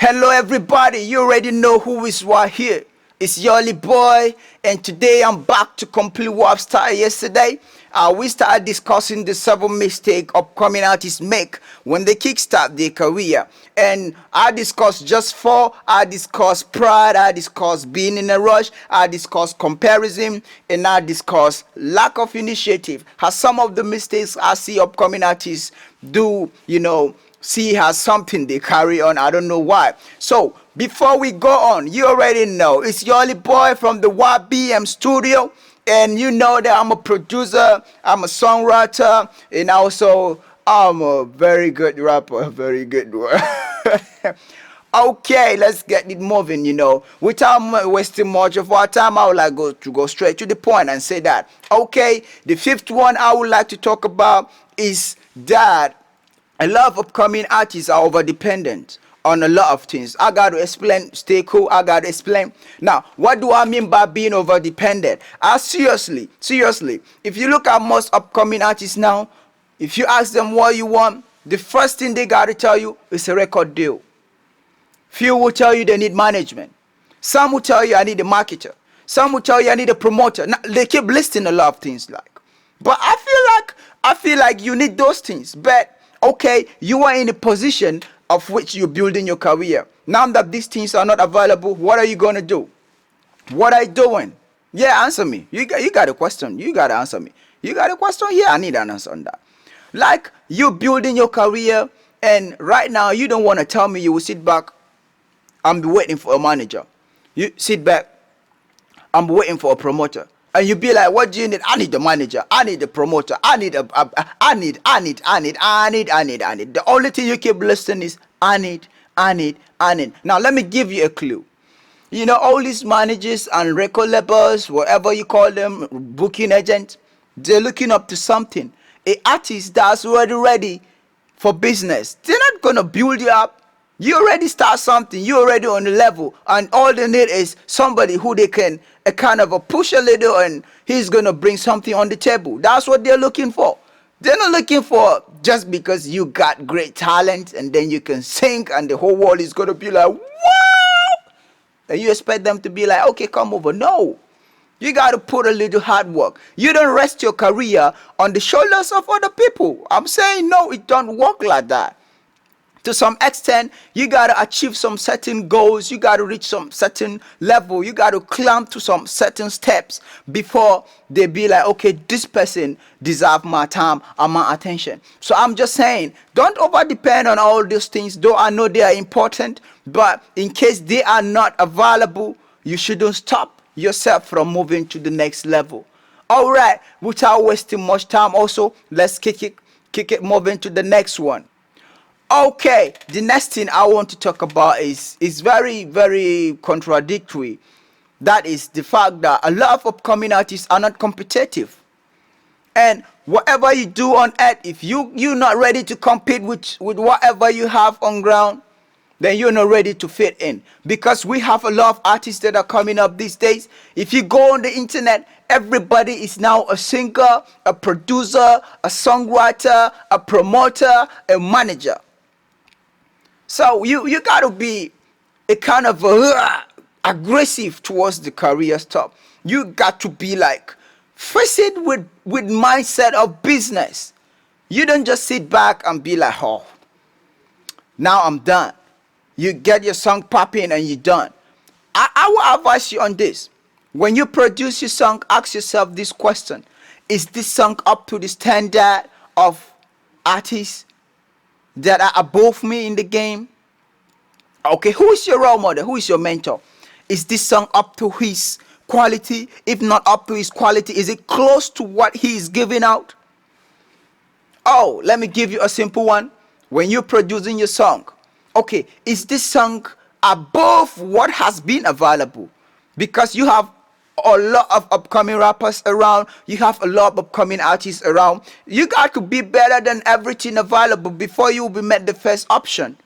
Hello everybody, you already know who is what here. It's YolyBoy, and today I'm back to complete what I've started yesterday. We started discussing the 7 mistakes upcoming artists make when they kickstart their career. And I discussed just 4. I discussed pride, I discussed being in a rush, I discussed comparison, and I discussed lack of initiative. How some of the mistakes I see upcoming artists do, see has something they carry on. I don't know why. So before we go on, you already know it's YolyBoy from the YBM studio, and you know that I'm a producer, I'm a songwriter, and also I'm a very good rapper, very good one. Okay, let's get it moving. Without wasting much of our time, I would like to go straight to the point and say that. Okay, the 5th one I would like to talk about is that a lot of upcoming artists are over dependent on a lot of things. I got to explain. Stay cool. I got to explain. Now, what do I mean by being over dependent? Seriously, if you look at most upcoming artists now, if you ask them what you want, the first thing they got to tell you is a record deal. Few will tell you they need management. Some will tell you I need a marketer. Some will tell you I need a promoter. Now, they keep listing a lot of things but I feel like you need those things. But okay, you are in a position of which you're building your career. Now that these things are not available, what are you going to do? What are you doing? Yeah, answer me. You got a question. You got to answer me. You got a question? Yeah, I need an answer on that. Like, you're building your career, and right now you don't want to tell me you will sit back and be waiting for a manager. You sit back and be waiting for a promoter. And you be like, what do you need? I need the manager. I need the promoter. I need. The only thing you keep listening is I need. Now let me give you a clue. All these managers and record labels, whatever you call them, booking agents, they're looking up to something. An artist that's already ready for business. They're not gonna build you up. You already start something, you already on the level, and all they need is somebody who they can push a little, and he's gonna bring something on the table. That's what they're looking for. They're not looking for just because you got great talent and then you can sing and the whole world is gonna be like, wow! And you expect them to be like, okay, come over. No. You got to put a little hard work. You don't rest your career on the shoulders of other people. I'm saying no, it don't work like that. To some extent, you got to achieve some certain goals. You got to reach some certain level. You got to climb to some certain steps before they be like, okay, this person deserves my time and my attention. So I'm just saying, don't over depend on all these things, though I know they are important. But in case they are not available, you shouldn't stop yourself from moving to the next level. All right, without wasting much time also, let's kick it moving to the next one. Okay, the next thing I want to talk about is very, very contradictory. That is the fact that a lot of upcoming artists are not competitive. And whatever you do on earth, if you're not ready to compete with whatever you have on ground, then you're not ready to fit in. Because we have a lot of artists that are coming up these days. If you go on the internet, everybody is now a singer, a producer, a songwriter, a promoter, a manager. So you got to be a kind of aggressive towards the career stuff. You got to be like, face it with mindset of business. You don't just sit back and be like, oh, now I'm done. You get your song popping and you're done. I will advise you on this. When you produce your song, ask yourself this question. Is this song up to the standard of artists that are above me in the game? Okay, who is your role model? Who is your mentor? Is this song up to his quality? If not up to his quality, is it close to what he is giving out? Oh, let me give you a simple one. When you're producing your song, okay, is this song above what has been available? Because you have a lot of upcoming rappers around, you have a lot of upcoming artists around. You got to be better than everything available before you will be made the first option.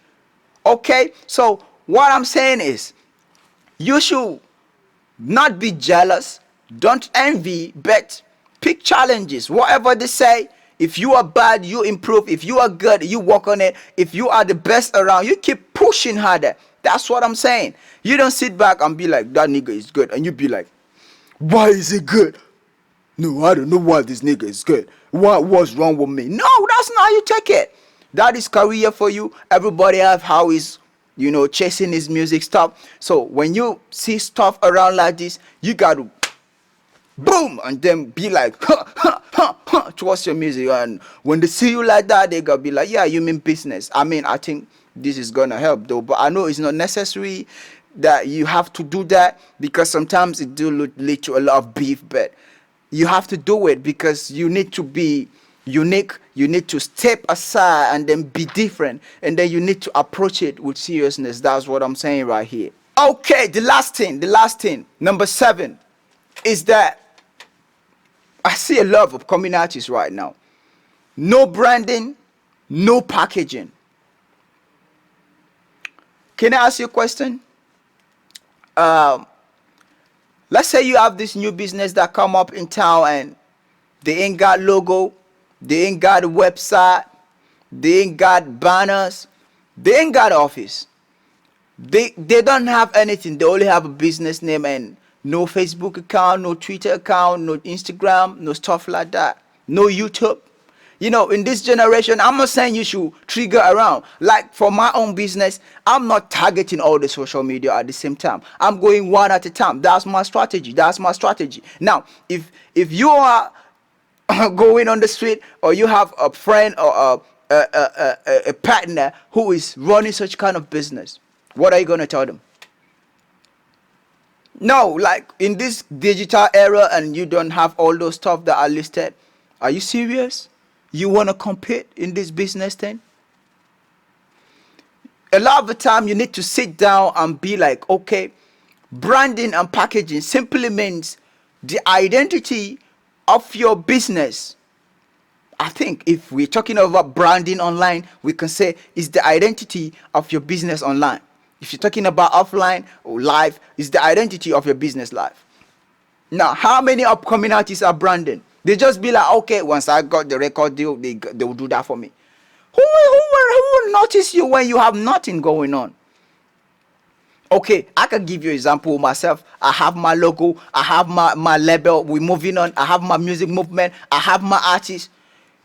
Okay, so what I'm saying is, you should not be jealous, don't envy, but pick challenges. Whatever they say, If you are bad, you improve. If you are good, you work on it. If you are the best around, you keep pushing harder. That's what I'm saying. You don't sit back and be like, that nigga is good. And you be like, why is he good? No, I don't know why this nigga is good. What was wrong with me? No, that's not how you take it. That is career for you. Everybody have how is, chasing his music stuff. So when you see stuff around like this, you got to boom and then be like towards your music. And when they see you like that, they gonna be like, yeah, you mean business. I mean, I think this is gonna help though, but I know it's not necessary that you have to do that, because sometimes it do lead to a lot of beef. But you have to do it because you need to be unique. You need to step aside and then be different, and then you need to approach it with seriousness. That's what I'm saying right here. Okay, the last thing, number 7, is that I see a lot of communities right now. No branding, no packaging. Can I ask you a question? Let's say you have this new business that come up in town and they ain't got logo, they ain't got a website, they ain't got banners, they ain't got office. They don't have anything. They only have a business name and no Facebook account, no Twitter account, no Instagram, no stuff like that, no YouTube. In this generation, I'm not saying you should trigger around. Like for my own business, I'm not targeting all the social media at the same time. I'm going one at a time. That's my strategy. Now, if you are going on the street, or you have a friend or a partner who is running such kind of business, what are you going to tell them? No, like in this digital era and you don't have all those stuff that are listed. Are you serious? You want to compete in this business thing? A lot of the time you need to sit down and be like, okay, branding and packaging simply means the identity of your business. I think if we're talking about branding online, we can say it's the identity of your business online. If you're talking about offline or live, it's the identity of your business live. Now, how many upcoming artists are branding? They just be like, okay, once I got the record deal, they will do that for me. Who will notice you when you have nothing going on? Okay, I can give you an example myself. I have my logo, I have my label, we're moving on, I have my music movement, I have my artist.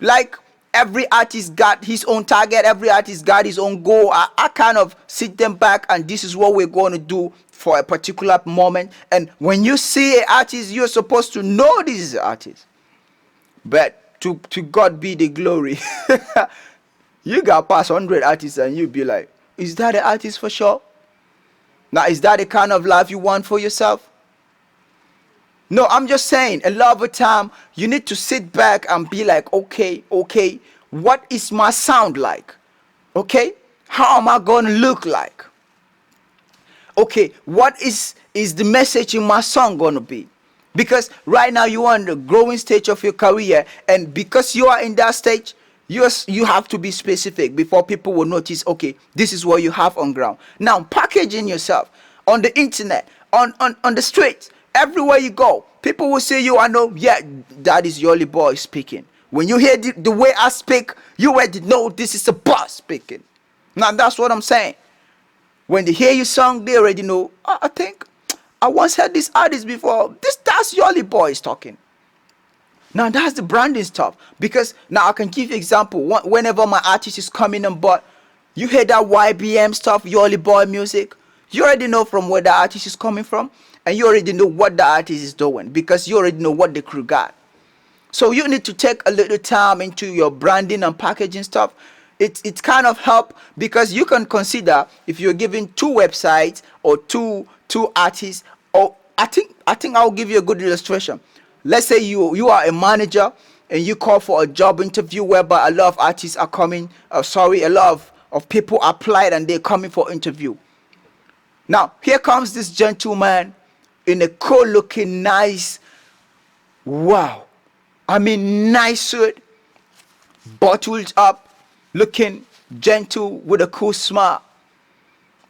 Like, every artist got his own target, every artist got his own goal. I kind of sit them back and this is what we're going to do for a particular moment. And when you see an artist, you're supposed to know this is an artist. But to God be the glory. You got past 100 artists and you be like, is that an artist for sure? Now, is that the kind of life you want for yourself? No, I'm just saying, a lot of the time, you need to sit back and be like, okay, what is my sound like? Okay, how am I going to look like? Okay, what is the message in my song going to be? Because right now you are in the growing stage of your career, and because you are in that stage, you have to be specific before people will notice, okay, this is what you have on ground. Now, packaging yourself on the internet, on the streets, everywhere you go, people will see you and know, yeah, that is YolyBoy speaking. When you hear the way I speak, you already know this is a boss speaking. Now, that's what I'm saying. When they hear your song, they already know, I think I once heard this artist before. That's YolyBoy is talking. Now, that's the branding stuff. Because now I can give you an example. Whenever my artist is coming on board, you hear that YBM stuff, YolyBoy music, you already know from where the artist is coming from. And you already know what the artist is doing, because you already know what the crew got. So you need to take a little time into your branding and packaging stuff. It's kind of help, because you can consider if you're giving 2 websites or two artists, or I think I'll give you a good illustration. Let's say you are a manager and you call for a job interview whereby a lot of artists are coming, a lot of people applied and they're coming for interview. Now, here comes this gentleman in a cool looking, nice, nice suit, bottled up, looking gentle with a cool smile.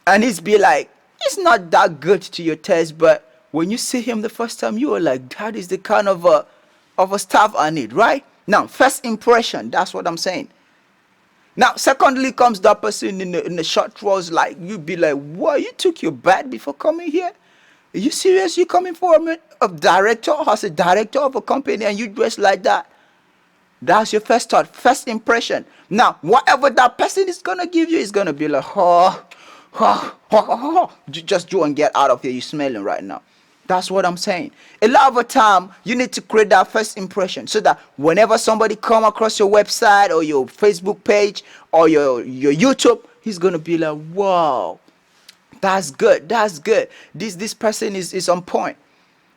And he's be like, it's not that good to your taste, but when you see him the first time, you are like, that is the kind of a stuff I need, right? Now, first impression, that's what I'm saying. Now, secondly comes that person in the short rows, like you be like, what, you took your bath before coming here? Are you serious? You coming for a director, as a director of a company, and you dress like that? That's your first thought, first impression. Now, whatever that person is gonna give you is gonna be like, just do and get out of here. You smelling right now. That's what I'm saying. A lot of the time, you need to create that first impression so that whenever somebody come across your website or your Facebook page or your YouTube, he's gonna be like, wow, that's good. That's good. This person is on point.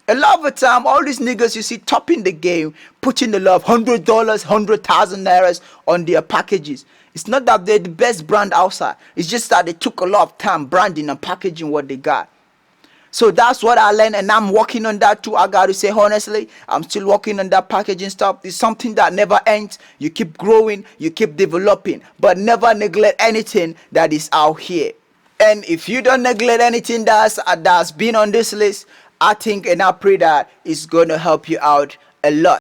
A lot of the time, all these niggas you see topping the game, putting the love, $100, 100,000 naira on their packages. It's not that they're the best brand outside. It's just that they took a lot of time branding and packaging what they got. So that's what I learned, and I'm working on that too. I gotta say honestly, I'm still working on that packaging stuff. It's something that never ends. You keep growing, you keep developing, but never neglect anything that is out here. And if you don't neglect anything that's been on this list, I think and I pray that it's gonna help you out a lot.